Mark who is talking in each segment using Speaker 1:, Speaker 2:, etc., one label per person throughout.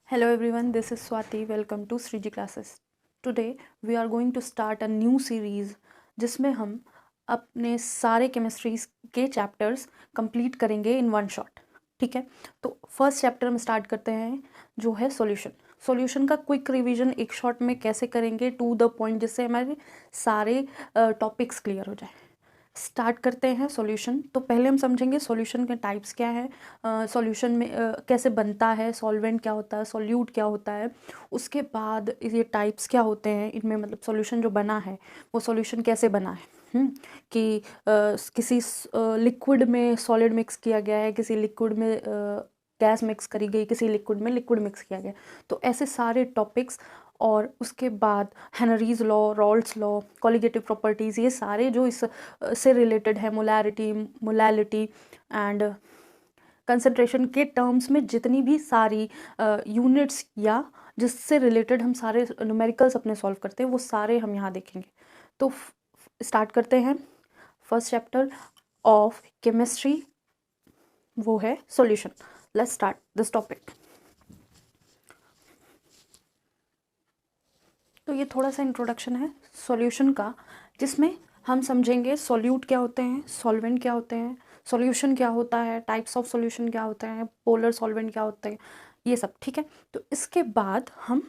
Speaker 1: Hello everyone, this is Swati. Welcome to Sriji Classes. Today we are going to start a new series जिसमें हम अपने सारे chemistries के chapters complete करेंगे in one shot. ठीक है, तो फर्स्ट चैप्टर हम स्टार्ट करते हैं जो है सॉल्यूशन का क्विक रिवीजन एक शॉट में कैसे करेंगे टू द पॉइंट, जिससे हमारे सारे टॉपिक्स क्लियर हो जाए. स्टार्ट करते हैं सॉल्यूशन. तो पहले हम समझेंगे सॉल्यूशन के टाइप्स क्या है, सॉल्यूशन में कैसे बनता है, सॉल्वेंट क्या होता है, सॉल्यूट क्या होता है. उसके बाद ये टाइप्स क्या होते हैं इनमें, मतलब सॉल्यूशन जो बना है वो सॉल्यूशन कैसे बना है. कि किसी लिक्विड में सॉलिड मिक्स किया गया है, किसी लिक्विड में गैस मिक्स करी गई, किसी लिक्विड में लिक्विड मिक्स किया गया. तो ऐसे सारे टॉपिक्स. और उसके बाद Henry's law, Rawls law, colligative properties, ये सारे जो इस से रिलेटेड है, मोलैरिटी, मोलैलिटी एंड कंसंट्रेशन के टर्म्स में जितनी भी सारी यूनिट्स या जिससे रिलेटेड हम सारे न्यूमेरिकल्स अपने सॉल्व करते हैं वो सारे हम यहाँ देखेंगे. तो स्टार्ट करते हैं. फर्स्ट चैप्टर ऑफ केमिस्ट्री वो है solution. Let's start this topic. तो ये थोड़ा सा इंट्रोडक्शन है सॉल्यूशन का, जिसमें हम समझेंगे सॉल्यूट क्या होते हैं, सॉल्वेंट क्या होते हैं, सॉल्यूशन क्या होता है, टाइप्स ऑफ सॉल्यूशन क्या होते हैं, पोलर सॉल्वेंट क्या होते हैं, ये सब. ठीक है, तो इसके बाद हम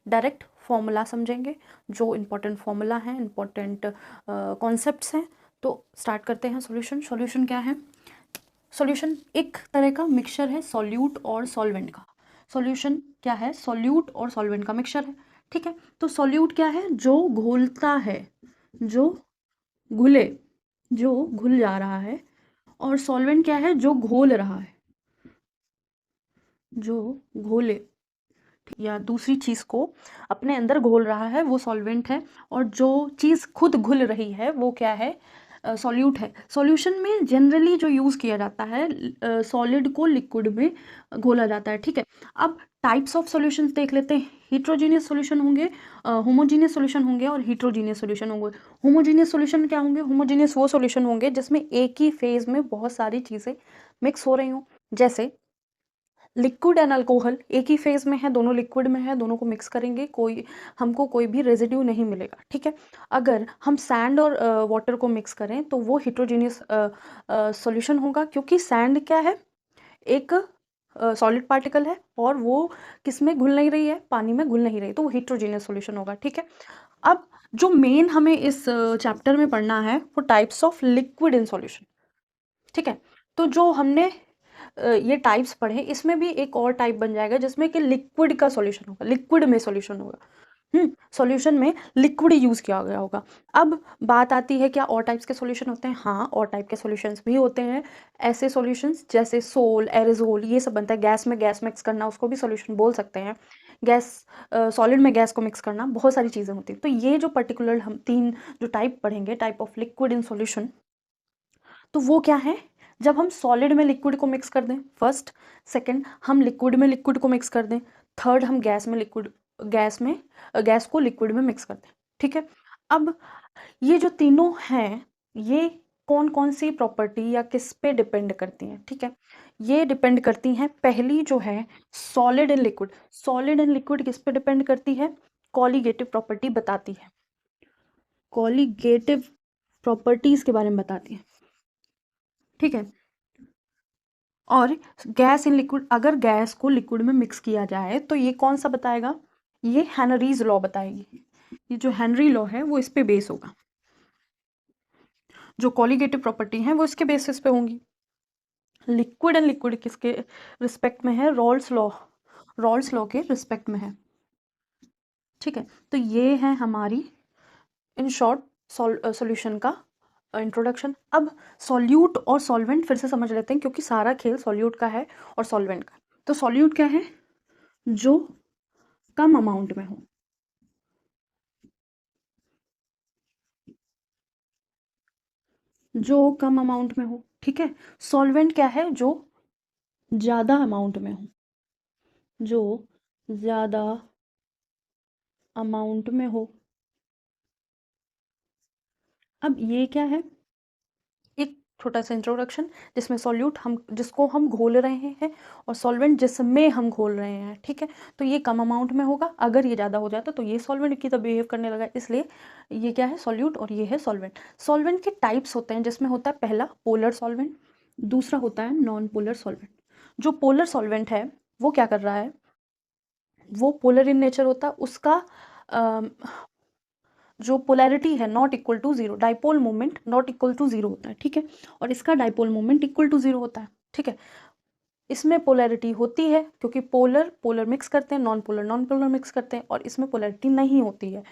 Speaker 1: डायरेक्ट फॉर्मूला समझेंगे, जो इम्पोर्टेंट फॉर्मूला हैं, इम्पोर्टेंट कॉन्सेप्ट्स हैं. तो स्टार्ट करते हैं सॉल्यूशन क्या है. सॉल्यूशन एक तरह का मिक्सचर है सॉल्यूट और सॉल्वेंट का. सॉल्यूशन क्या है, सॉल्यूट और सॉल्वेंट का मिक्सचर है. ठीक है, तो सॉल्यूट क्या है, जो घोलता है, जो घुले, जो घुल जा रहा है. और सॉल्वेंट क्या है, जो घोल रहा है, जो घोले या दूसरी चीज़ को अपने अंदर घोल रहा है, वो सॉल्वेंट है. और जो चीज़ खुद घुल रही है वो क्या है, सॉल्यूट है. सॉल्यूशन में जनरली जो यूज़ किया जाता है, सॉलिड को लिक्विड में घोला जाता है. ठीक है, अब टाइप्स ऑफ सॉल्यूशंस देख लेते हैं. हिट्रोजीनियस सॉल्यूशन होंगे, होमोजीनियस सॉल्यूशन होंगे और हिट्रोजीनियस सॉल्यूशन होंगे. होमोजीनियस सॉल्यूशन क्या होंगे, होमोजीनियस वो सॉल्यूशन होंगे जिसमें एक ही फेज में बहुत सारी चीज़ें मिक्स हो रही हों. जैसे लिक्विड एंड अल्कोहल एक ही फेज में है, दोनों लिक्विड में है, दोनों को मिक्स करेंगे, हमको कोई भी रेजिड्यू नहीं मिलेगा. ठीक है, अगर हम सैंड और वाटर को मिक्स करें तो वो हिट्रोजीनियस सॉल्यूशन होगा, क्योंकि सैंड क्या है, एक सॉलिड पार्टिकल है और वो किस में घुल नहीं रही है, पानी में घुल नहीं रही, तो वो हिट्रोजीनियस सॉल्यूशन होगा. ठीक है, अब जो मेन हमें इस चैप्टर में पढ़ना है वो types of liquid in solution. ठीक है, तो जो हमने ये टाइप्स पढ़े, इसमें भी एक और टाइप बन जाएगा जिसमें कि लिक्विड का सॉल्यूशन होगा, लिक्विड में सॉल्यूशन होगा. सॉल्यूशन में लिक्विड यूज़ किया गया होगा. अब बात आती है क्या और टाइप्स के सॉल्यूशन होते हैं. हाँ, और टाइप के सॉल्यूशंस भी होते हैं. ऐसे सॉल्यूशंस जैसे सोल, एरेजोल, ये सब बनता है. गैस में गैस मिक्स करना, उसको भी सॉल्यूशन बोल सकते हैं. गैस, सॉलिड में गैस को मिक्स करना, बहुत सारी चीज़ें होती हैं. तो ये जो पर्टिकुलर हम तीन जो टाइप पढ़ेंगे, type of liquid in solution, तो वो क्या है, जब हम सॉलिड में लिक्विड को मिक्स कर दें, फर्स्ट. सेकंड, हम लिक्विड में लिक्विड को मिक्स कर दें. थर्ड, हम गैस को लिक्विड में मिक्स कर दें. ठीक है, अब ये जो तीनों हैं, ये कौन कौन सी प्रॉपर्टी या किस पे डिपेंड करती हैं. ठीक है, ये डिपेंड करती हैं, पहली जो है solid and liquid. Solid and liquid किस पे डिपेंड करती है, कॉलीगेटिव प्रॉपर्टी बताती है, कॉलीगेटिव प्रॉपर्टीज के बारे में बताती है. ठीक है, और गैस इन लिक्विड, अगर गैस को लिक्विड में मिक्स किया जाए तो ये कौन सा बताएगा, ये हेनरीज लॉ बताएगी. ये जो हेनरी लॉ है वो इस पे बेस होगा. जो कॉलीगेटिव प्रॉपर्टी है वो इसके बेसिस पे होंगी. लिक्विड एंड लिक्विड किसके रिस्पेक्ट में है, रॉल्स लॉ के रिस्पेक्ट में है. ठीक है, तो ये है हमारी इन शॉर्ट सॉल्यूशन का इंट्रोडक्शन. अब सॉल्यूट और सॉल्वेंट फिर से समझ लेते हैं, क्योंकि सारा खेल सॉल्यूट का है और सॉल्वेंट का. तो सॉल्यूट क्या है, जो कम अमाउंट में हो, जो कम अमाउंट में हो. ठीक है, सॉल्वेंट क्या है, जो ज़्यादा अमाउंट में हो, जो ज़्यादा अमाउंट में हो. अब ये क्या है, एक छोटा सा इंट्रोडक्शन, जिसमें सॉल्यूट जिसको हम घोल रहे हैं और सॉल्वेंट जिसमें हम घोल रहे हैं, ठीक है। तो ये कम अमाउंट में होगा, अगर ये ज़्यादा हो जाता तो ये सॉल्वेंट की तरह बिहेव करने लगा, इसलिए ये क्या है, सॉल्यूट, और ये है सॉल्वेंट। सॉल्वेंट के टाइप्स होते हैं, जिसमें होता है पहला पोलर सॉल्वेंट, दूसरा होता है नॉन पोलर सॉल्वेंट। जो पोलर सॉल्वेंट है वो क्या कर रहा है, वो पोलर इन नेचर होता है, उसका जो पोलैरिटी है not equal to zero, dipole moment not equal to zero होता है, ठीक है। और इसका dipole moment equal to zero होता है, ठीक है। इसमें पोलैरिटी होती है क्योंकि पोलर पोलर मिक्स करते हैं, नॉन पोलर मिक्स करते हैं, और इसमें पोलैरिटी नहीं होती है।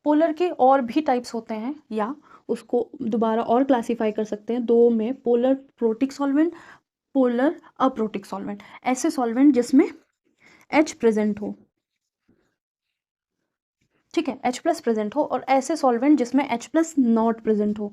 Speaker 1: पोलर के और भी टाइप्स होते हैं, या उसको दोबारा और क्लासीफाई कर सकते हैं दो में, polar protic solvent, polar aprotic solvent. ऐसे सॉल्वेंट जिसमें H प्रेजेंट हो, ठीक है, H प्लस प्रेजेंट हो, और ऐसे सॉल्वेंट जिसमें H प्लस नॉट प्रेजेंट हो,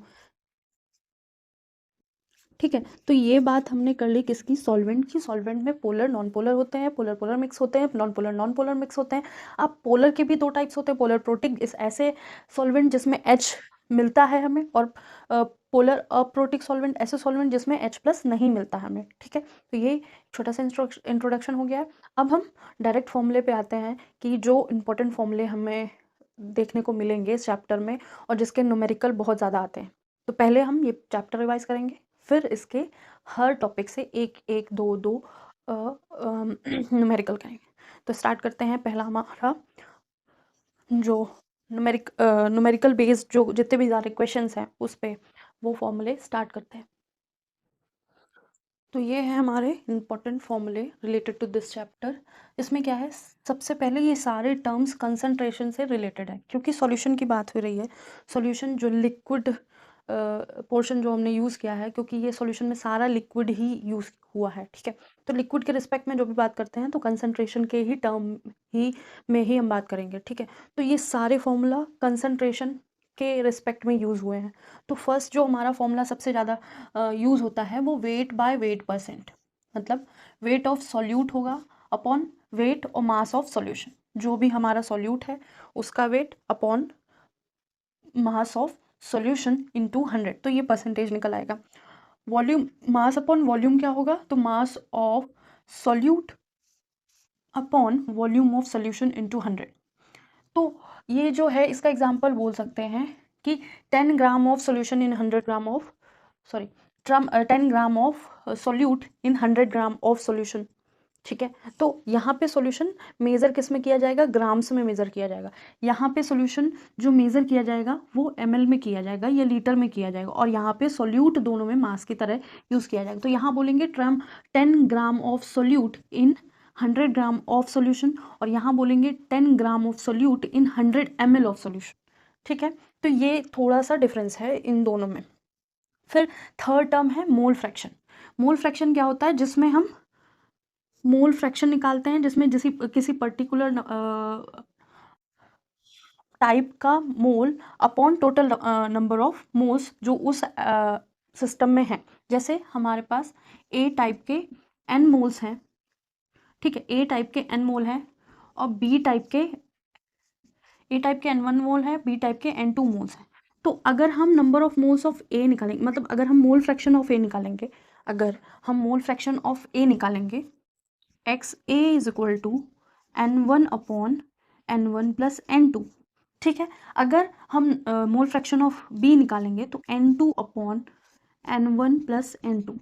Speaker 1: ठीक है। तो ये बात हमने कर ली किसकी, सॉल्वेंट की। सॉल्वेंट में पोलर नॉन पोलर होते हैं, पोलर पोलर मिक्स होते हैं, नॉन पोलर मिक्स होते हैं। अब पोलर के भी दो टाइप्स होते हैं, पोलर प्रोटिक, इस ऐसे सॉल्वेंट जिसमें H मिलता है हमें, और पोलर अप्रोटिक सॉल्वेंट, ऐसे सॉल्वेंट जिसमें H प्लस नहीं मिलता हमें, ठीक है। तो ये छोटा सा इंट्रोडक्शन हो गया है। अब हम डायरेक्ट फॉर्मूले पे आते हैं कि जो इंपॉर्टेंट फॉर्मूले हमें देखने को मिलेंगे इस चैप्टर में, और जिसके न्यूमेरिकल बहुत ज़्यादा आते हैं। तो पहले हम ये चैप्टर रिवाइज करेंगे, फिर इसके हर टॉपिक से एक एक दो दो न्यूमेरिकल करेंगे। तो स्टार्ट करते हैं। पहला हमारा जो न्यूमेरिकल बेस्ड जो जितने भी सारे क्वेश्चंस हैं उस पे वो फॉर्मूले स्टार्ट करते हैं। तो ये है हमारे इम्पोर्टेंट फॉर्मूले रिलेटेड टू दिस चैप्टर। इसमें क्या है, सबसे पहले ये सारे टर्म्स कंसंट्रेशन से रिलेटेड है, क्योंकि सॉल्यूशन की बात हो रही है। सॉल्यूशन जो लिक्विड पोर्शन जो हमने यूज़ किया है, क्योंकि ये सॉल्यूशन में सारा लिक्विड ही यूज़ हुआ है, ठीक है। तो लिक्विड के रिस्पेक्ट में जो भी बात करते हैं तो कंसंट्रेशन के ही टर्म ही में ही हम बात करेंगे, ठीक है। तो ये सारे फॉर्मूला कंसंट्रेशन के रिस्पेक्ट में यूज़ हुए हैं। तो फर्स्ट जो हमारा फॉर्मूला सबसे ज़्यादा यूज़ होता है वो वेट बाय वेट परसेंट, मतलब वेट ऑफ सॉल्यूट होगा अपॉन वेट और मास ऑफ सॉल्यूशन। जो भी हमारा सॉल्यूट है उसका weight upon mass of solution into 100, तो ये परसेंटेज निकल आएगा। वॉल्यूम, मास अपॉन वॉल्यूम क्या होगा, तो mass of solute upon volume of solution into 100। तो ये जो है इसका एग्जांपल बोल सकते हैं कि 10 gram of solution in 100 gram of, sorry 10 gram of solute in 100 gram of solution, ठीक है। तो यहाँ पे सॉल्यूशन मेज़र किस में किया जाएगा, ग्राम्स में मेज़र किया जाएगा। यहाँ पे सॉल्यूशन जो मेज़र किया जाएगा वो ml में किया जाएगा या लीटर में किया जाएगा, और यहाँ पे सॉल्यूट दोनों में मास की तरह यूज़ किया जाएगा। तो यहाँ बोलेंगे 10 gram of solute in 100 gram of solution, और यहाँ बोलेंगे 10 gram of solute in 100 ml of solution, ठीक है। तो ये थोड़ा सा डिफरेंस है इन दोनों में। फिर थर्ड टर्म है मोल फ्रैक्शन। मोल फ्रैक्शन क्या होता है, जिसमें हम मोल फ्रैक्शन निकालते हैं, जिसमें किसी पर्टिकुलर टाइप का mole upon total number of moles जो उस सिस्टम में है। जैसे हमारे पास ए टाइप के n मोल्स हैं, ठीक है, ए टाइप के n मोल हैं, और बी टाइप के n1 मोल है, बी टाइप के n2 मोल्स हैं। तो अगर हम number of moles of A निकालेंगे, मतलब अगर हम मोल फ्रैक्शन ऑफ ए निकालेंगे, अगर हम मोल फ्रैक्शन ऑफ ए निकालेंगे, X A is equal to n1 upon n1 plus n2, ठीक है। अगर हम मोल फ्रैक्शन ऑफ बी निकालेंगे तो n2 upon n1 plus n2।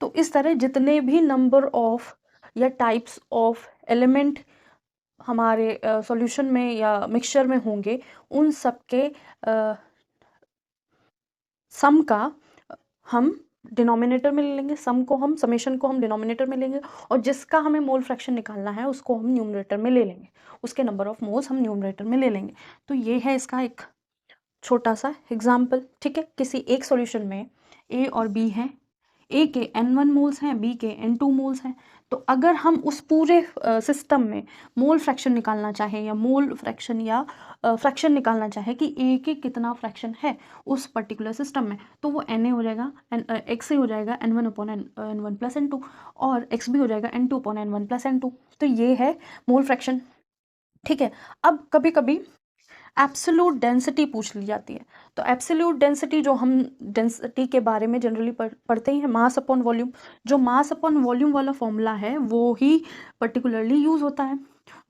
Speaker 1: तो इस तरह जितने भी नंबर ऑफ या टाइप्स ऑफ एलिमेंट हमारे सॉल्यूशन में या मिक्सचर में होंगे, उन सब के सम का हम डिनोमिनेटर में ले लेंगे, समेशन को हम डिनोमिनेटर में लेंगे, और जिसका हमें मोल फ्रैक्शन निकालना है उसको हम न्यूमरेटर में ले लेंगे, उसके नंबर ऑफ मोल्स हम न्यूमरेटर में ले लेंगे। तो ये है इसका एक छोटा सा एग्जाम्पल, ठीक है। किसी एक सॉल्यूशन में ए और बी हैं, ए के n1 मोल्स हैं, बी के n2 मोल्स हैं। तो अगर हम उस पूरे सिस्टम में मोल फ्रैक्शन निकालना चाहें, या मोल फ्रैक्शन या फ्रैक्शन निकालना चाहें कि ए के कितना फ्रैक्शन है उस पर्टिकुलर सिस्टम में, तो वो Na हो जाएगा, एक्स हो जाएगा n1 upon n1 plus n2, और एक्स भी हो जाएगा n2 upon n1 plus n2। तो ये है मोल फ्रैक्शन, ठीक है। अब कभी कभी एब्सोल्यूट डेंसिटी पूछ ली जाती है। तो एब्सोल्यूट डेंसिटी, जो हम डेंसिटी के बारे में जनरली पढ़ते ही हैं, मास अपॉन वॉल्यूम, जो मास अपॉन वॉल्यूम वाला फॉर्मूला है वो ही पर्टिकुलरली यूज़ होता है।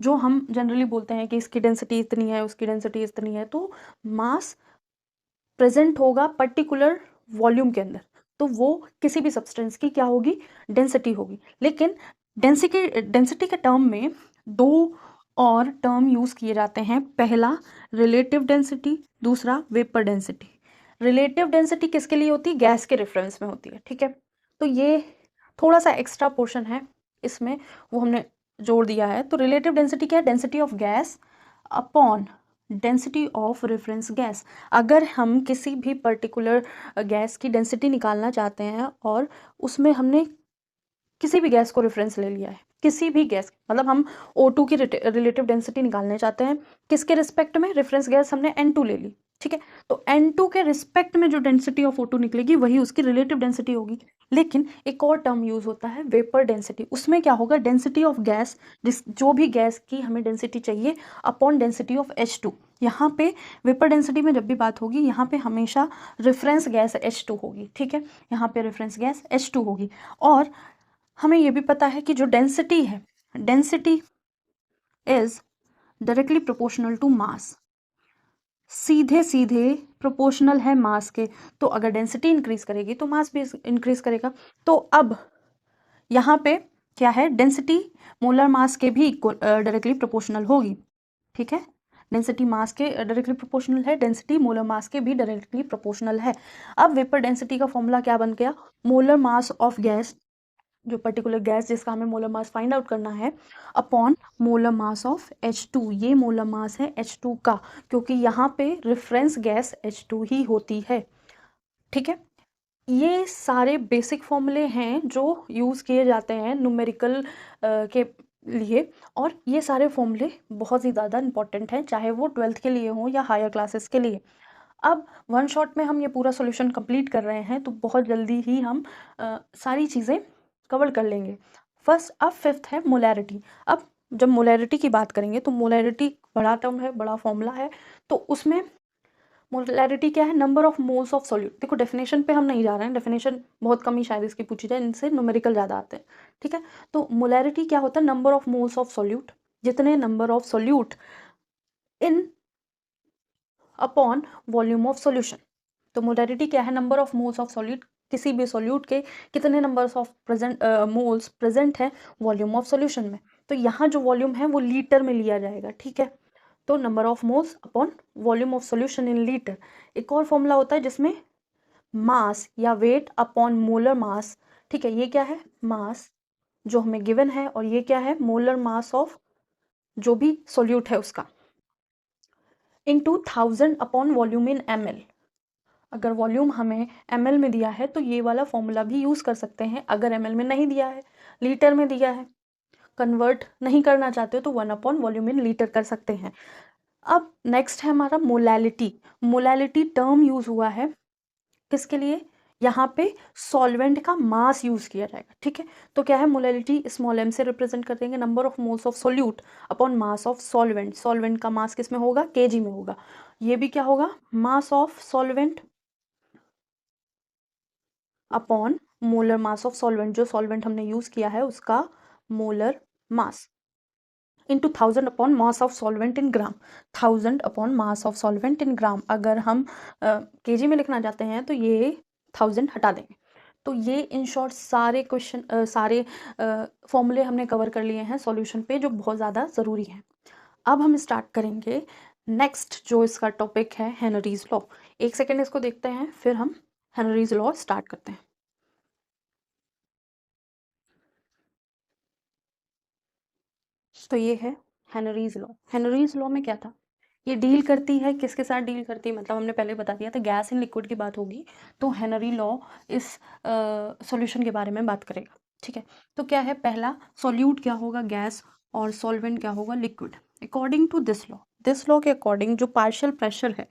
Speaker 1: जो हम जनरली बोलते हैं कि इसकी डेंसिटी इतनी है, उसकी डेंसिटी इतनी है, तो मास प्रेजेंट होगा पर्टिकुलर वॉल्यूम के अंदर, तो वो किसी भी सब्सटेंस की क्या होगी, डेंसिटी होगी। लेकिन डेंसिटी के टर्म में दो और टर्म यूज़ किए जाते हैं। पहला रिलेटिव डेंसिटी, दूसरा वेपर डेंसिटी। रिलेटिव डेंसिटी किसके लिए होती है, गैस के रेफरेंस में होती है, ठीक है। तो ये थोड़ा सा एक्स्ट्रा पोर्शन है इसमें, वो हमने जोड़ दिया है। तो रिलेटिव डेंसिटी क्या है, density of gas upon density of reference gas. अगर हम किसी भी पर्टिकुलर गैस की डेंसिटी निकालना चाहते हैं और उसमें हमने किसी भी गैस को रेफरेंस ले लिया है, किसी भी गैस, मतलब हम O2 की रिलेटिव डेंसिटी निकालने चाहते हैं, किसके रिस्पेक्ट में, रेफरेंस गैस हमने N2 ले ली, ठीक है। तो N2 के रिस्पेक्ट में जो डेंसिटी ऑफ O2 निकलेगी वही उसकी रिलेटिव डेंसिटी होगी। लेकिन एक और टर्म यूज होता है वेपर डेंसिटी। उसमें क्या होगा, डेंसिटी ऑफ गैस, जो भी गैस की हमें डेंसिटी चाहिए, अपॉन डेंसिटी ऑफ H2। यहाँ पे वेपर डेंसिटी में जब भी बात होगी, यहाँ पे हमेशा रेफरेंस गैस H2 होगी, ठीक है। यहाँ पे रेफरेंस गैस H2 होगी। और हमें ये भी पता है कि जो डेंसिटी है, density is directly proportional to mass, सीधे सीधे प्रोपोर्शनल है मास के। तो अगर डेंसिटी इंक्रीज करेगी तो मास भी इंक्रीज करेगा। तो अब यहाँ पे क्या है, डेंसिटी मोलर मास के भी डायरेक्टली प्रोपोर्शनल होगी, ठीक है। डेंसिटी मास के डायरेक्टली प्रोपोर्शनल है, डेंसिटी मोलर मास के भी डायरेक्टली प्रोपोर्शनल है। अब वेपर डेंसिटी का फॉर्मूला क्या बन गया, मोलर मास ऑफ गैस, जो पर्टिकुलर गैस जिसका हमें मोलर मास फाइंड आउट करना है, upon molar mass of H2। ये मोलर मास है H2 का, क्योंकि यहाँ पे रेफरेंस गैस H2 ही होती है, ठीक है। ये सारे बेसिक फॉर्मूले हैं जो यूज़ किए जाते हैं न्यूमेरिकल के लिए, और ये सारे फॉर्मूले बहुत ही ज़्यादा इंपॉर्टेंट हैं, चाहे वो 12th के लिए हो या हायर क्लासेस के लिए। अब वन शॉट में हम ये पूरा सॉल्यूशन कंप्लीट कर रहे हैं, तो बहुत जल्दी ही हम सारी चीज़ें कवर कर लेंगे। फर्स्ट, अब फिफ्थ है मोलैरिटी। अब जब मोलैरिटी की बात करेंगे तो मोलैरिटी बड़ा टर्म है, बड़ा फॉर्मूला है। तो उसमें मोलैरिटी क्या है, number of moles of solute. देखो डेफिनेशन पे हम नहीं जा रहे हैं, डेफिनेशन बहुत कम ही शायद इसकी पूछी जाए, इनसे न्यूमेरिकल ज़्यादा आते हैं, ठीक है। तो मोलैरिटी क्या होता है, number of moles of solute, जितने number of solute in upon volume of solution. तो मोलैरिटी क्या है, number of moles of solute, किसी भी सॉल्यूट के कितने नंबर्स ऑफ मोल्स प्रेजेंट है वॉल्यूम ऑफ सॉल्यूशन में। तो यहाँ जो वॉल्यूम है वो लीटर में लिया जाएगा, ठीक है। तो number of moles upon volume of solution in litre. एक और फॉर्मूला होता है जिसमें मास या वेट अपॉन मोलर मास, ठीक है। ये क्या है, मास जो हमें गिवन है, और ये क्या है, मोलर मास ऑफ जो भी सॉल्यूट है उसका, इनटू 1000 अपॉन वॉल्यूम इन ml। अगर वॉल्यूम हमें ml में दिया है तो ये वाला फॉर्मूला भी यूज़ कर सकते हैं। अगर ml में नहीं दिया है, लीटर में दिया है, कन्वर्ट नहीं करना चाहते हो तो 1 अपॉन वॉल्यूम इन लीटर कर सकते हैं। अब नेक्स्ट है हमारा मोलैलिटी। मोलैलिटी टर्म यूज़ हुआ है किसके लिए, यहाँ पे सॉल्वेंट का मास यूज़ किया जाएगा, ठीक है। तो क्या है, मोलैलिटी स्मॉल m से रिप्रेजेंट कर देंगे, number of moles of solute upon mass of solvent. Solvent का मास किस में होगा, kg में होगा। ये भी क्या होगा, mass of solvent upon molar mass of solvent, जो सॉल्वेंट हमने यूज़ किया है उसका molar mass, into 1000 upon mass of solvent in gram. 1000 upon mass of solvent in gram. अगर हम केजी में लिखना चाहते हैं तो ये 1000 हटा देंगे। तो ये इन शॉर्ट सारे क्वेश्चन सारे फॉर्मूले हमने कवर कर लिए हैं सॉल्यूशन पे, जो बहुत ज़्यादा ज़रूरी है। अब हम स्टार्ट करेंगे नेक्स्ट, जो इसका टॉपिक है हेनरीज लॉ। एक सेकेंड इसको देखते हैं, फिर हम हेनरीज लॉ स्टार्ट करते हैं। तो ये है हेनरीज लॉ। हेनरीज लॉ में क्या था, ये डील करती है किसके साथ डील करती है, मतलब हमने पहले बता दिया था गैस इन लिक्विड की बात होगी, तो हेनरी लॉ इस सॉल्यूशन के बारे में बात करेगा, ठीक है। तो क्या है, पहला सॉल्यूट क्या होगा, गैस, और सॉल्वेंट क्या होगा, liquid. According to this law के अकॉर्डिंग जो पार्शियल प्रेशर है,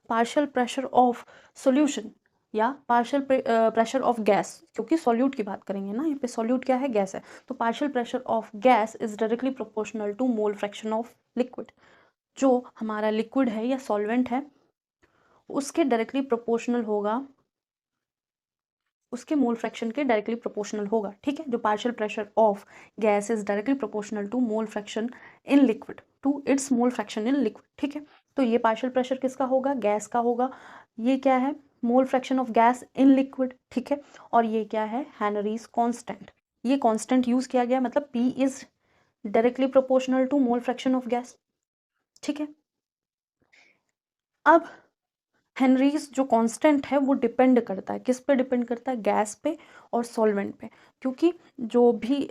Speaker 1: पार्शियल प्रेशर ऑफ सॉल्यूशन या पार्शियल प्रेशर ऑफ गैस, क्योंकि सॉल्यूट की बात करेंगे ना, यहाँ पे सॉल्यूट क्या है, गैस है, तो partial pressure of gas is directly proportional to mole fraction of liquid. जो हमारा लिक्विड है या सॉल्वेंट है उसके डायरेक्टली प्रोपोर्शनल होगा, उसके मोल फ्रैक्शन के डायरेक्टली प्रोपोर्शनल होगा। ठीक है, जो partial pressure of gas is directly proportional to mole fraction in liquid, to its mole fraction in liquid. ठीक है, तो ये पार्शियल प्रेशर किसका होगा? गैस का होगा। ये क्या है? Mole fraction of gas in liquid. ठीक है, और ये क्या है? Henry's constant. ये कांस्टेंट यूज किया गया, मतलब P is directly proportional to mole fraction of gas. ठीक है, अब हेनरीज जो कांस्टेंट है वो डिपेंड करता है, किस पे डिपेंड करता है? गैस पे और सॉल्वेंट पे, क्योंकि जो भी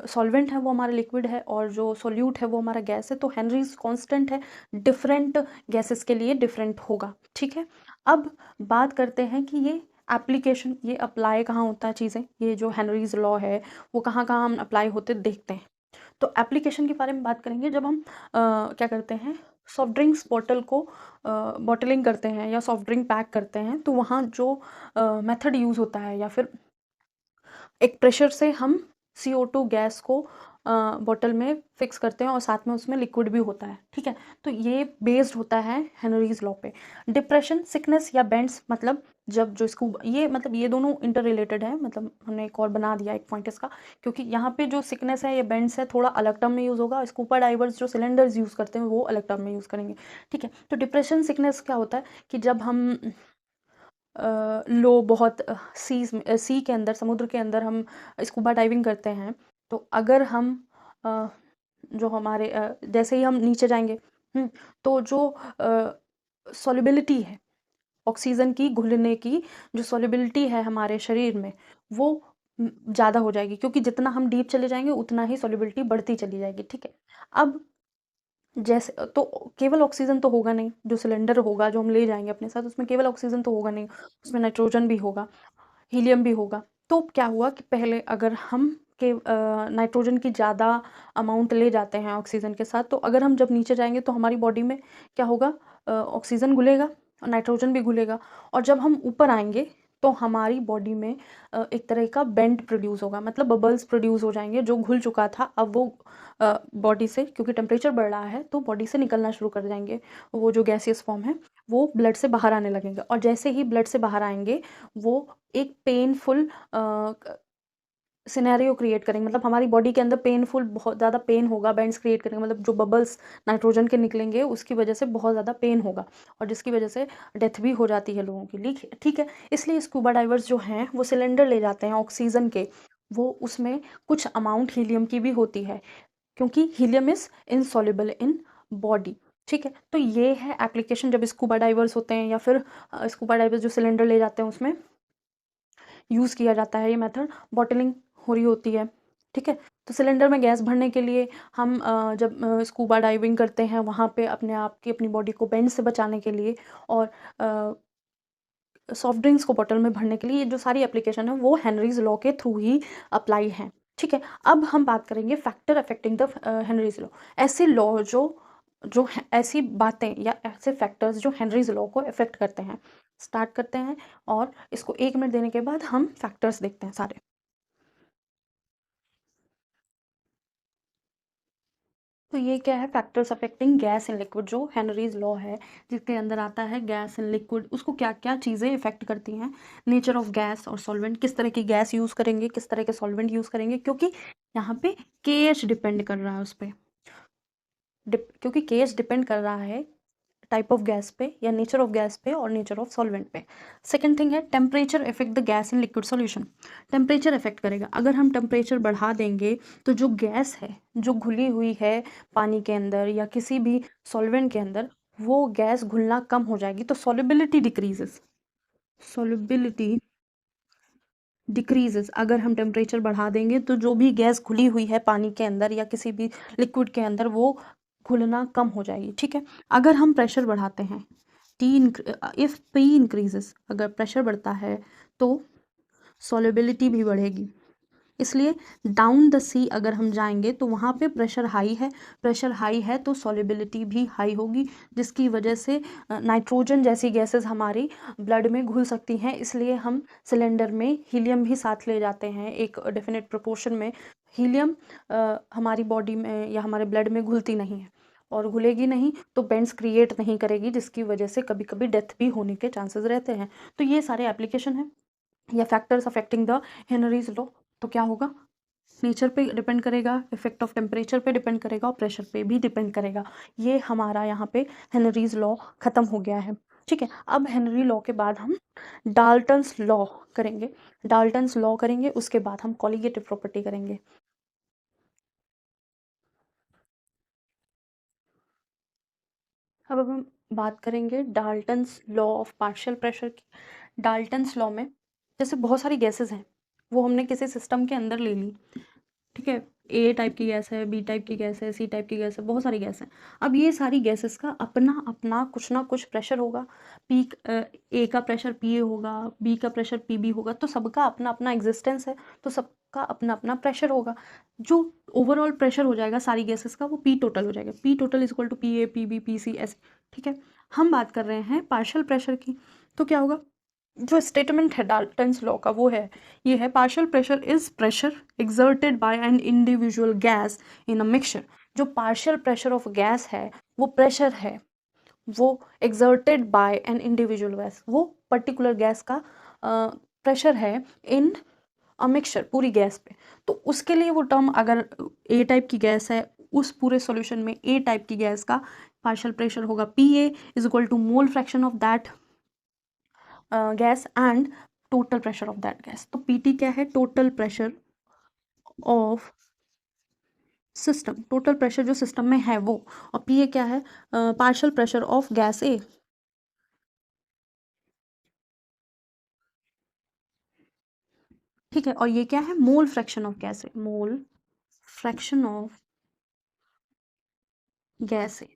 Speaker 1: सॉल्वेंट है वो हमारा लिक्विड है और जो सोल्यूट है वो हमारा गैस है, तो हेनरीज कांस्टेंट है, डिफरेंट गैसेस के लिए डिफरेंट होगा। ठीक है, अब बात करते हैं कि ये एप्लीकेशन, ये अप्लाई कहाँ होता है चीज़ें, ये जो हेनरीज लॉ है वो कहाँ कहाँ हम अप्लाई होते देखते हैं। तो एप्लीकेशन के बारे में बात करेंगे, जब हम क्या करते हैं, सॉफ्ट ड्रिंक्स बॉटल को बॉटलिंग करते हैं या सॉफ्ट ड्रिंक पैक करते हैं, तो वहाँ जो मेथड यूज़ होता है, या फिर एक प्रेशर से हम CO2 गैस को बॉटल में फिक्स करते हैं और साथ में उसमें लिक्विड भी होता है। ठीक है, तो ये बेस्ड होता है हेनरीज लॉ पे। डिप्रेशन, सिकनेस या बेंड्स, मतलब जब जो इसको ये मतलब ये दोनों इंटर रिलेटेड है, मतलब हमने एक और बना दिया एक पॉइंट इसका, क्योंकि यहाँ पे जो सिकनेस है या बेंड्स है थोड़ा अलग टर्म में यूज़ होगा, स्कूबा डाइवर्स जो सिलेंडर्स यूज़ करते हैं वो अलग टर्म में यूज़ करेंगे। ठीक है, तो डिप्रेशन सिकनेस क्या होता है कि जब हम लो बहुत सी के अंदर, समुद्र के अंदर हम स्कूबा डाइविंग करते हैं, तो अगर हम जो हमारे जैसे ही हम नीचे जाएंगे, तो जो सॉल्युबिलिटी है ऑक्सीजन की घुलने की, जो सॉल्युबिलिटी है हमारे शरीर में वो ज़्यादा हो जाएगी, क्योंकि जितना हम डीप चले जाएंगे उतना ही सॉल्युबिलिटी बढ़ती चली जाएगी। ठीक है, अब जैसे तो केवल ऑक्सीजन तो होगा नहीं, जो सिलेंडर होगा जो हम ले जाएंगे अपने साथ, उसमें केवल ऑक्सीजन तो होगा नहीं, उसमें नाइट्रोजन भी होगा, हीलियम भी होगा। तो क्या हुआ कि पहले अगर हम के नाइट्रोजन की ज़्यादा अमाउंट ले जाते हैं ऑक्सीजन के साथ, तो अगर हम जब नीचे जाएंगे तो हमारी बॉडी में क्या होगा? ऑक्सीजन घुलेगा और नाइट्रोजन भी घुलेगा, और जब हम ऊपर आएंगे तो हमारी बॉडी में एक तरह का बेंड प्रोड्यूस होगा, मतलब बबल्स प्रोड्यूस हो जाएंगे, जो घुल चुका था अब वो बॉडी से, क्योंकि टेम्परेचर बढ़ रहा है तो बॉडी से निकलना शुरू कर जाएंगे, वो जो गैसियस फॉर्म है वो ब्लड से बाहर आने लगेंगे, और जैसे ही ब्लड से बाहर आएंगे वो एक पेनफुल सिनेरियो क्रिएट करेंगे, मतलब हमारी बॉडी के अंदर पेनफुल, बहुत ज़्यादा पेन होगा, बैंड्स क्रिएट करेंगे, मतलब जो बबल्स नाइट्रोजन के निकलेंगे उसकी वजह से बहुत ज़्यादा पेन होगा, और जिसकी वजह से डेथ भी हो जाती है लोगों की लिए। ठीक है, इसलिए स्कूबा डाइवर्स जो हैं वो सिलेंडर ले जाते हैं ऑक्सीजन के, वो उसमें कुछ अमाउंट हीलियम की भी होती है, क्योंकि helium is insoluble in body. ठीक है, तो ये है एप्लीकेशन जब स्कूबा डाइवर्स होते हैं, या फिर स्कूबा डाइवर्स जो सिलेंडर ले जाते हैं उसमें यूज़ किया जाता है ये मेथड। बॉटलिंग हो रही होती है। ठीक है, तो सिलेंडर में गैस भरने के लिए हम जब स्कूबा डाइविंग करते हैं वहाँ पे अपने आप की, अपनी बॉडी को बेंड से बचाने के लिए, और सॉफ्ट ड्रिंक्स को बॉटल में भरने के लिए, ये जो सारी एप्लीकेशन है वो हेनरीज लॉ के थ्रू ही अप्लाई हैं। ठीक है, अब हम बात करेंगे factor affecting the Henry's law. ऐसे लॉ ऐसी बातें या ऐसे फैक्टर्स जो हेनरीज लॉ को अफेक्ट करते हैं। स्टार्ट करते हैं, और इसको 1 मिनट देने के बाद हम फैक्टर्स देखते हैं सारे। तो ये क्या है? Factors affecting gas in liquid, जो हेनरीज लॉ है जिसके अंदर आता है गैस इन लिक्विड, उसको क्या क्या चीज़ें इफेक्ट करती हैं। नेचर ऑफ गैस और सॉल्वेंट, किस तरह की गैस यूज़ करेंगे, किस तरह के सॉल्वेंट यूज़ करेंगे, क्योंकि यहाँ पे केएच डिपेंड कर रहा है उस पर, क्योंकि केएच डिपेंड कर रहा है टाइप ऑफ गैस पे, या नेचर ऑफ गैस पे और नेचर ऑफ सॉल्वेंट पे। सेकंड थिंग है temperature effect the gas in liquid solution. Temperature effect करेगा, अगर हम टेम्परेचर बढ़ा देंगे तो जो गैस है जो घुली हुई है पानी के अंदर या किसी भी सॉल्वेंट के अंदर, वो गैस घुलना कम हो जाएगी, तो सॉल्युबिलिटी डिक्रीजेस। सॉल्युबिलिटी डिक्रीजेस, अगर हम टेम्परेचर बढ़ा देंगे तो जो भी गैस घुली हुई है पानी के अंदर या किसी भी लिक्विड के अंदर वो घुलना कम हो जाएगी। ठीक है, अगर हम प्रेशर बढ़ाते हैं, इफ पी इंक्रीजेस, अगर प्रेशर बढ़ता है तो सॉल्युबिलिटी भी बढ़ेगी। इसलिए डाउन द सी अगर हम जाएंगे तो वहाँ पे प्रेशर हाई है, प्रेशर हाई है तो सॉल्युबिलिटी भी हाई होगी, जिसकी वजह से नाइट्रोजन जैसी गैसेस हमारी ब्लड में घुल सकती हैं। इसलिए हम सिलेंडर में हीलियम भी साथ ले जाते हैं एक डेफिनेट प्रोपोर्शन में। हीलियम हमारी बॉडी में या हमारे ब्लड में घुलती नहीं है, और घुलेगी नहीं तो बेंड्स क्रिएट नहीं करेगी, जिसकी वजह से कभी कभी डेथ भी होने के चांसेस रहते हैं। तो ये सारे एप्लीकेशन हैं या factors affecting the Henry's law. तो क्या होगा, नेचर पे डिपेंड करेगा, इफेक्ट ऑफ टेम्परेचर पे डिपेंड करेगा और प्रेशर पे भी डिपेंड करेगा। ये हमारा यहाँ पे हेनरीज लॉ ख़त्म हो गया है। ठीक है, अब हेनरी लॉ के बाद हम डाल्टन्स लॉ करेंगे। डाल्टन्स लॉ करेंगे, उसके बाद हम कॉलीगेटिव प्रॉपर्टी करेंगे। अब हम बात करेंगे Dalton's law of partial pressure की। डाल्टन्स लॉ में जैसे बहुत सारी गैसेस हैं, वो हमने किसी सिस्टम के अंदर ले ली, ठीक है, ए टाइप की गैस है, बी टाइप की गैस है, सी टाइप की गैस है, बहुत सारी गैस हैं। अब ये सारी गैसेस का अपना अपना कुछ ना कुछ प्रेशर होगा। पी ए का प्रेशर पी ए होगा, बी का प्रेशर पी बी होगा, तो सबका अपना अपना एग्जिस्टेंस है, तो सबका अपना अपना प्रेशर होगा। जो ओवरऑल प्रेशर हो जाएगा सारी गैसेस का, वो पी टोटल हो जाएगा। P total is equal to P A P B P C ऐसे। ठीक है, हम बात कर रहे हैं पार्शियल प्रेशर की। तो क्या होगा, जो स्टेटमेंट है डाल्टन्स लॉ का वो है, ये है partial pressure is pressure exerted by an individual gas in a mixture. जो पार्शियल प्रेशर ऑफ गैस है वो प्रेशर है, वो exerted by an individual gas, वो पर्टिकुलर गैस का प्रेशर है इन अ मिक्सचर, पूरी गैस पे। तो उसके लिए वो टर्म, अगर ए टाइप की गैस है, उस पूरे सॉल्यूशन में ए टाइप की गैस का पार्शियल प्रेशर होगा P A is equal to mole fraction of that gas and total pressure of that gas. तो पीटी क्या है, total pressure of system, total pressure जो सिस्टम में है वो, और पीए क्या है, partial pressure of gas A. ठीक है, और ये क्या है, mole fraction of gas A, mole fraction of gas A.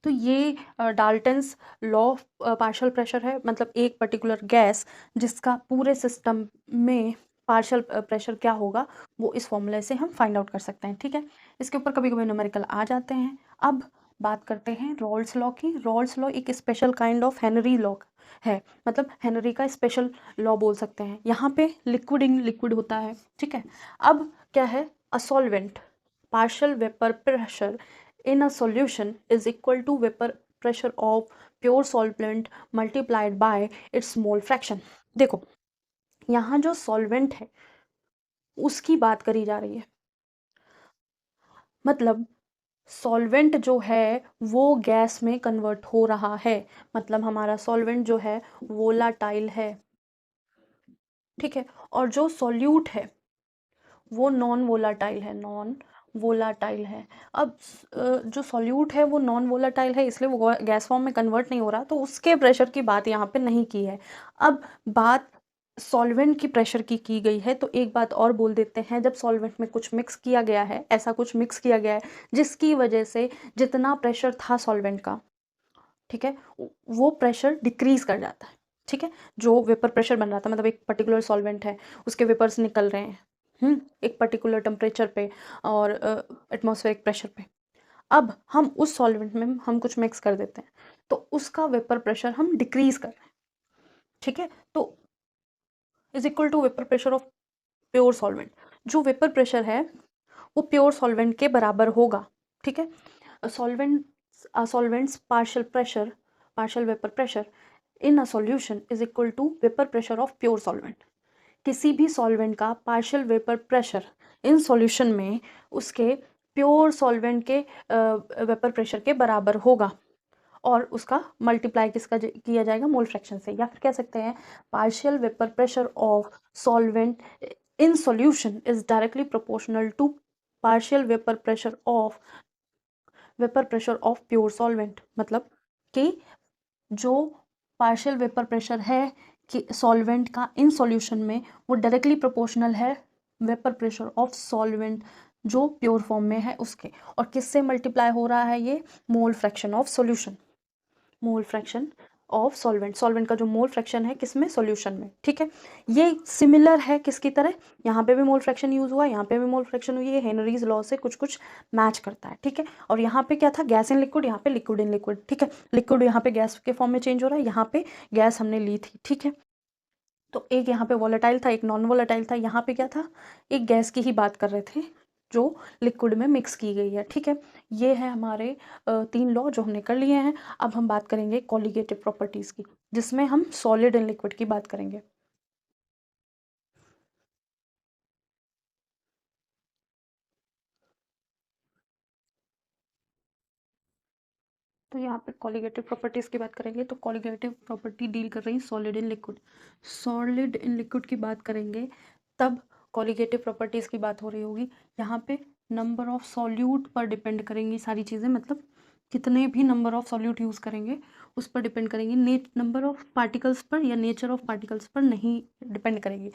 Speaker 1: तो ये Dalton's law of partial pressure है, मतलब एक पर्टिकुलर गैस जिसका पूरे सिस्टम में पार्शियल प्रेशर क्या होगा, वो इस फॉर्मूले से हम फाइंड आउट कर सकते हैं। ठीक है, इसके ऊपर कभी कभी न्यूमेरिकल आ जाते हैं। अब बात करते हैं रॉल्स लॉ की। रॉल्स लॉ एक special kind of Henry law है, मतलब हेनरी का स्पेशल लॉ बोल सकते हैं। यहाँ पे लिक्विड इन लिक्विड होता है। ठीक है, अब क्या है, a solvent partial vapor pressure in a solution is equal to vapor pressure of pure solvent multiplied by its mole fraction। देखो, यहाँ जो सॉल्वेंट है उसकी बात करी जा रही है, मतलब सॉल्वेंट जो है वो गैस में कन्वर्ट हो रहा है, मतलब हमारा सॉल्वेंट जो है वोलाटाइल है। ठीक है, और जो सॉल्यूट है वो नॉन वोलाटाइल है, नॉन वोलाटाइल है। अब जो सॉल्यूट है वो नॉन वोलाटाइल है, इसलिए वो गैस फॉर्म में कन्वर्ट नहीं हो रहा, तो उसके प्रेशर की बात यहाँ पे नहीं की है। अब बात सॉल्वेंट की प्रेशर की गई है, तो एक बात और बोल देते हैं, जब सॉल्वेंट में कुछ मिक्स किया गया है, ऐसा कुछ मिक्स किया गया है जिसकी वजह से जितना प्रेशर था सॉल्वेंट का, ठीक है, वो प्रेशर डिक्रीज कर जाता है। ठीक है, जो वेपर प्रेशर बन रहा था, मतलब एक पर्टिकुलर सॉल्वेंट है, उसके वेपर्स निकल रहे हैं एक पर्टिकुलर टेम्परेचर पे और एटमॉस्फेरिक प्रेशर पे। अब हम उस सॉल्वेंट में हम कुछ मिक्स कर देते हैं, तो उसका वेपर प्रेशर हम डिक्रीज कर रहे हैं। ठीक है, तो is equal to vapour pressure of pure solvent. जो वेपर प्रेशर है वो प्योर सॉल्वेंट के बराबर होगा। ठीक है, solvent's partial pressure, partial vapour pressure in a solution is equal to vapour pressure of pure solvent. किसी भी सॉल्वेंट का partial vapour pressure in solution में उसके प्योर सॉल्वेंट के वेपर प्रेशर के बराबर होगा, और उसका मल्टीप्लाई किसका किया जाएगा, मोल फ्रैक्शन से। या फिर कह सकते हैं partial vapour pressure of solvent in solution is directly proportional to partial vapour pressure of pure solvent. मतलब कि जो पार्शियल वेपर प्रेशर है कि सॉल्वेंट का इन सॉल्यूशन में, वो डायरेक्टली प्रोपोर्शनल है वेपर प्रेशर ऑफ सॉल्वेंट जो प्योर फॉर्म में है उसके। और किससे मल्टीप्लाई हो रहा है ये, मोल fraction of solution, mole fraction of solvent. Solvent का जो मोल फ्रैक्शन है किसमें, सॉल्यूशन में। ठीक है, ये सिमिलर है किसकी तरह, यहाँ पे भी मोल फ्रैक्शन यूज हुआ, यहाँ पे भी मोल फ्रैक्शन हुई है, हेनरीज लॉ से कुछ कुछ मैच करता है। ठीक है, और यहाँ पे क्या था, गैस इन लिक्विड, यहाँ पे लिक्विड इन लिक्विड। ठीक है, लिक्विड यहाँ पे गैस के फॉर्म में चेंज हो रहा है, यहाँ पे गैस हमने ली थी। ठीक है, तो एक यहाँ पे वोलेटाइल था, एक नॉन वोलेटाइल था, यहाँ पे क्या था, एक गैस की ही बात कर रहे थे, जो लिक्विड में मिक्स की गई है, ठीक है। ये है हमारे 3 लॉ जो हमने कर लिए हैं। अब हम बात करेंगे कॉलिगेटिव प्रॉपर्टीज़ की, जिसमें हम सॉलिड एंड लिक्विड की बात करेंगे। तो यहाँ पे कॉलिगेटिव प्रॉपर्टीज़ की बात करेंगे, तो कॉलिगेटिव प्रॉपर्टी डील कर रही है solid in liquid. Solid in liquid की बात करेंगे तब कॉलिगेटिव प्रॉपर्टीज़ की बात हो रही होगी। यहाँ पे नंबर ऑफ सॉल्यूट पर डिपेंड करेंगी सारी चीज़ें, मतलब कितने भी नंबर ऑफ सॉल्यूट यूज़ करेंगे उस पर डिपेंड करेंगी, नंबर ऑफ पार्टिकल्स पर या नेचर ऑफ पार्टिकल्स पर नहीं डिपेंड करेगी,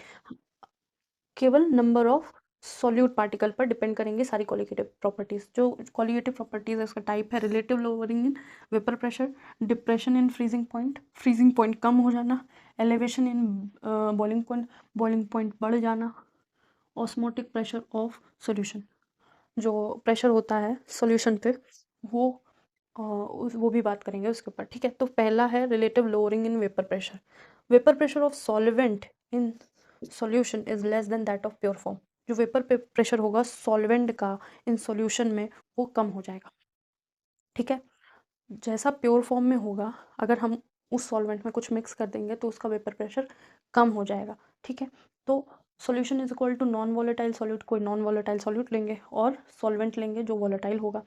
Speaker 1: केवल नंबर ऑफ सॉल्यूट पार्टिकल पर डिपेंड करेंगे सारी क्वालिटेटिव प्रॉपर्टीज़। जो क्वालिटेटिव प्रॉपर्टीज़ है उसका टाइप है relative lowering in vapour pressure, depression in freezing point कम हो जाना, एलिवेशन इन बॉइलिंग पॉइंट बढ़ जाना, ऑस्मोटिक प्रेशर ऑफ सॉल्यूशन, जो प्रेशर होता है सॉल्यूशन पे वो वो भी बात करेंगे उसके ऊपर, ठीक है। तो पहला है relative lowering in vapour pressure of solvent in solution is less than that of pure form. जो वेपर पे प्रेशर होगा सॉल्वेंट का इन सॉल्यूशन में वो कम हो जाएगा, ठीक है। जैसा प्योर फॉर्म में होगा, अगर हम उस सॉल्वेंट में कुछ मिक्स कर देंगे तो उसका वेपर प्रेशर कम हो जाएगा, ठीक है। तो solution is equal to non volatile solute, कोई नॉन वॉलेटाइल सॉल्यूट लेंगे और सॉल्वेंट लेंगे जो वॉलेटाइल होगा।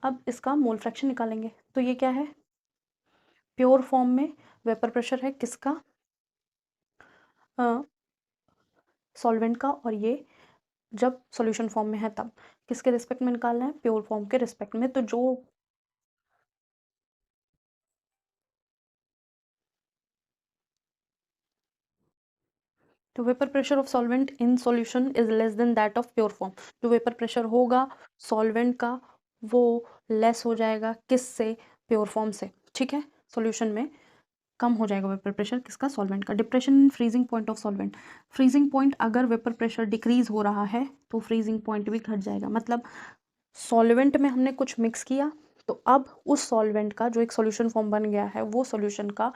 Speaker 1: अब इसका मोल फ्रैक्शन निकालेंगे, तो ये क्या है, प्योर फॉर्म में वेपर प्रेशर है किसका, सॉल्वेंट का, और ये जब सॉल्यूशन फॉर्म में है तब किसके रिस्पेक्ट में निकालना है, प्योर फॉर्म के रिस्पेक्ट में। तो जो vapour pressure of solvent in solution is less than that of pure form. जो वेपर प्रेशर होगा सॉल्वेंट का वो लेस हो जाएगा किससे, प्योर फॉर्म से, ठीक है। सॉल्यूशन में कम हो जाएगा वेपर प्रेशर किसका, सॉल्वेंट का। Depression in freezing point of solvent, freezing point अगर वेपर प्रेशर डिक्रीज हो रहा है तो फ्रीजिंग पॉइंट भी घट जाएगा। मतलब सॉल्वेंट में हमने कुछ मिक्स किया तो अब उस सॉल्वेंट का जो एक सॉल्यूशन फॉर्म बन गया है वो सॉल्यूशन का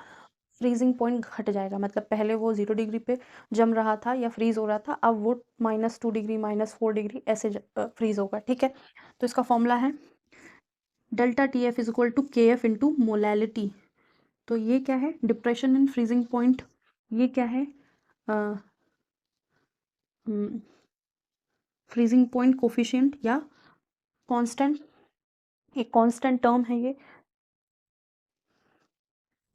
Speaker 1: फ्रीजिंग पॉइंट घट जाएगा। मतलब पहले वो 0 डिग्री पे जम रहा था या फ्रीज हो रहा था, अब वो -2 डिग्री -4 डिग्री ऐसे फ्रीज होगा, ठीक है। तो इसका फॉर्मूला है delta T F is equal to K F into molality. तो ये क्या है, डिप्रेशन इन फ्रीजिंग पॉइंट, ये क्या है, फ्रीजिंग पॉइंट कोफिशिएंट या कांस्टेंट, एक कांस्टेंट टर्म है ये,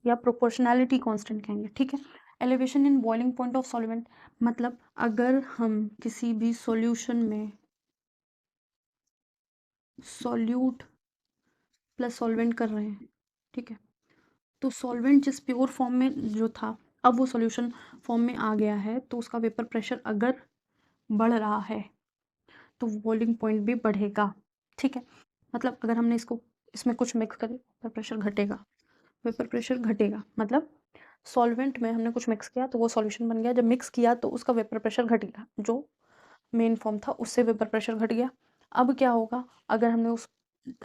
Speaker 1: या प्रोपोर्शनैलिटी कांस्टेंट कहेंगे, ठीक है। Elevation in boiling point of solvent, मतलब अगर हम किसी भी सॉल्यूशन में सॉल्यूट प्लस सॉल्वेंट कर रहे हैं, ठीक है, तो सॉल्वेंट जिस प्योर फॉर्म में जो था अब वो सॉल्यूशन फॉर्म में आ गया है, तो उसका वेपर प्रेशर अगर बढ़ रहा है तो बॉइलिंग पॉइंट भी बढ़ेगा, ठीक है। मतलब अगर हमने इसको इसमें कुछ मिक्स करें वेपर प्रेशर घटेगा, वेपर प्रेशर घटेगा, मतलब सॉल्वेंट में हमने कुछ मिक्स किया तो वो सॉल्यूशन बन गया, जब मिक्स किया तो उसका वेपर प्रेशर घट गया, जो मेन फॉर्म था उससे वेपर प्रेशर घट गया। अब क्या होगा, अगर हमने उस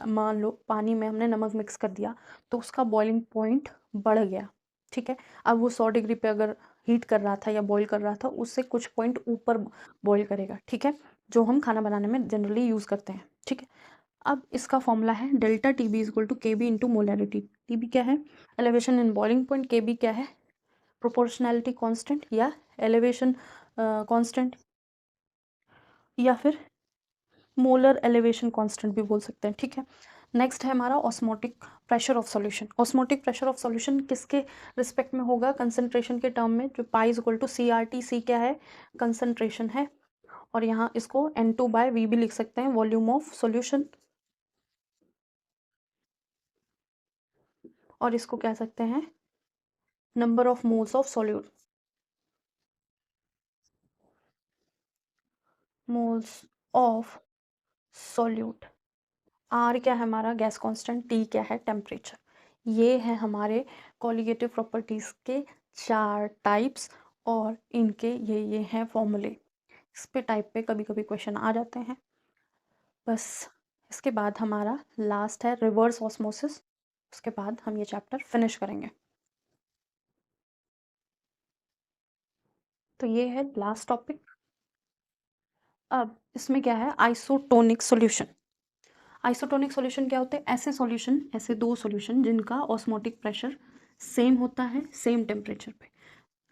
Speaker 1: मान लो पानी में हमने नमक मिक्स कर दिया तो उसका बॉइलिंग पॉइंट बढ़ गया, ठीक है। अब वो 100 डिग्री पे अगर हीट कर रहा था या बॉईल कर रहा था उससे कुछ पॉइंट ऊपर बॉईल करेगा, ठीक है, जो हम खाना बनाने में जनरली यूज़ करते हैं, ठीक है। अब इसका फॉर्मूला है delta T B is equal to K B into molarity. T B क्या है, elevation in boiling point, K B क्या है, प्रोपोर्शनैलिटी कांस्टेंट या एलिवेशन कांस्टेंट, या फिर मोलर एलिवेशन कांस्टेंट भी बोल सकते हैं, ठीक है। नेक्स्ट है हमारा osmotic pressure of solution. Osmotic pressure of solution किसके रिस्पेक्ट में होगा, कंसंट्रेशन के टर्म में, जो pi is equal to C R T, C क्या है, कंसंट्रेशन है, और यहाँ इसको N2/V भी लिख सकते हैं, वॉल्यूम ऑफ सॉल्यूशन, और इसको कह सकते हैं number of moles of solute, moles of solute. R क्या है हमारा गैस कांस्टेंट, टी क्या है टेम्परेचर। ये है हमारे कॉलिगेटिव प्रॉपर्टीज़ के 4 टाइप्स, और इनके ये हैं फॉर्मूले। इस पे टाइप पे कभी कभी क्वेश्चन आ जाते हैं। बस इसके बाद हमारा लास्ट है रिवर्स ऑस्मोसिस, उसके बाद हम ये चैप्टर फिनिश करेंगे। तो ये है लास्ट टॉपिक। अब इसमें क्या है, आइसोटोनिक सॉल्यूशन। आइसोटोनिक सॉल्यूशन क्या होते हैं? ऐसे सॉल्यूशन, ऐसे दो सॉल्यूशन जिनका ऑस्मोटिक प्रेशर सेम होता है सेम टेम्परेचर पे।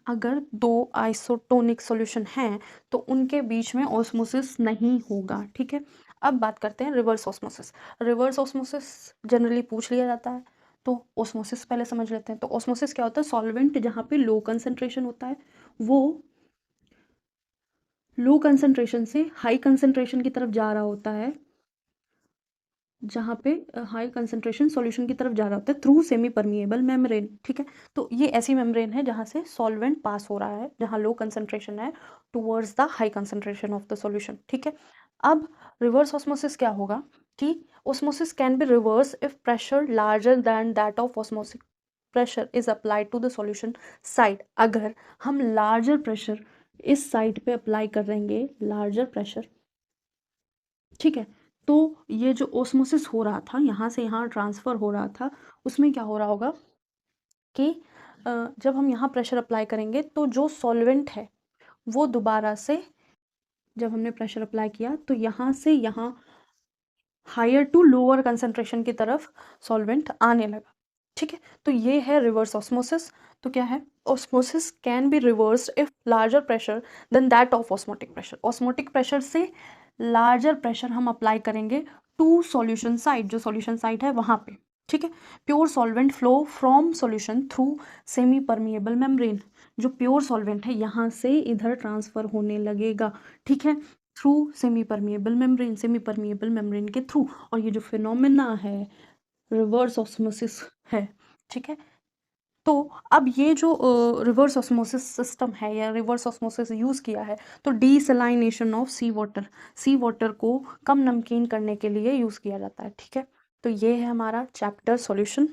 Speaker 1: अगर दो आइसोटोनिक सॉल्यूशन हैं तो उनके बीच में ऑस्मोसिस नहीं होगा, ठीक है। अब बात करते हैं reverse osmosis. Reverse osmosis generally पूछ लिया जाता है, तो ऑस्मोसिस पहले समझ लेते हैं। तो ऑस्मोसिस क्या होता है? सॉल्वेंट जहाँ पे लो कंसंट्रेशन होता है वो लो कंसंट्रेशन से हाई कंसंट्रेशन की तरफ जा रहा होता है, जहाँ पे हाई कंसंट्रेशन सॉल्यूशन की तरफ जा रहा होता है थ्रू सेमी परमिएबल मेम्ब्रेन, ठीक है। तो ये ऐसी मेम्ब्रेन है जहाँ से सॉल्वेंट पास हो रहा है, जहाँ लो कंसंट्रेशन है towards the high concentration of the solution, ठीक है। अब रिवर्स ऑस्मोसिस क्या होगा कि osmosis can be reverse if pressure larger than that of osmosis pressure is applied to the solution side. अगर हम लार्जर प्रेशर इस साइड पे अप्लाई करेंगे, लार्जर प्रेशर, ठीक है, तो ये जो ऑस्मोसिस हो रहा था, यहाँ से यहाँ ट्रांसफ़र हो रहा था, उसमें क्या हो रहा होगा कि जब हम यहाँ प्रेशर अप्लाई करेंगे तो जो सॉल्वेंट है वो दोबारा से, जब हमने प्रेशर अप्लाई किया तो यहाँ से यहाँ हायर टू लोअर कंसंट्रेशन की तरफ सॉल्वेंट आने लगा, ठीक है। तो ये है रिवर्स ऑस्मोसिस। तो क्या है? Osmosis can be reversed if larger pressure than that of osmotic pressure. Osmotic pressure से लार्जर प्रेशर हम अप्लाई करेंगे टू सॉल्यूशन साइड, जो सॉल्यूशन साइड है वहाँ पे, ठीक है। Pure solvent flow from solution through semi permeable membrane. जो प्योर सॉल्वेंट है यहाँ से इधर ट्रांसफ़र होने लगेगा, ठीक है, through semi permeable membrane, semi permeable membrane के थ्रू। और ये जो फिनोमेना है रिवर्स ऑस्मोसिस है, ठीक है। तो अब ये जो रिवर्स ऑस्मोसिस सिस्टम है या रिवर्स ऑस्मोसिस यूज़ किया है, तो डीसलाइनेशन ऑफ सी वाटर को कम नमकीन करने के लिए यूज़ किया जाता है, ठीक है। तो ये है हमारा चैप्टर सॉल्यूशन।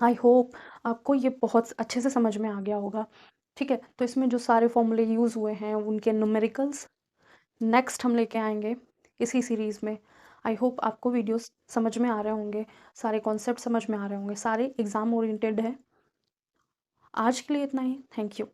Speaker 1: आई होप आपको ये बहुत अच्छे से समझ में आ गया होगा, ठीक है। तो इसमें जो सारे फॉर्मूले यूज़ हुए हैं उनके न्यूमेरिकल्स नेक्स्ट हम लेके आएंगे इसी सीरीज़ में। आई होप आपको वीडियोस समझ में आ रहे होंगे, सारे कॉन्सेप्ट समझ में आ रहे होंगे, सारे एग्ज़ाम ओरिएंटेड है। आज के लिए इतना ही, थैंक यू।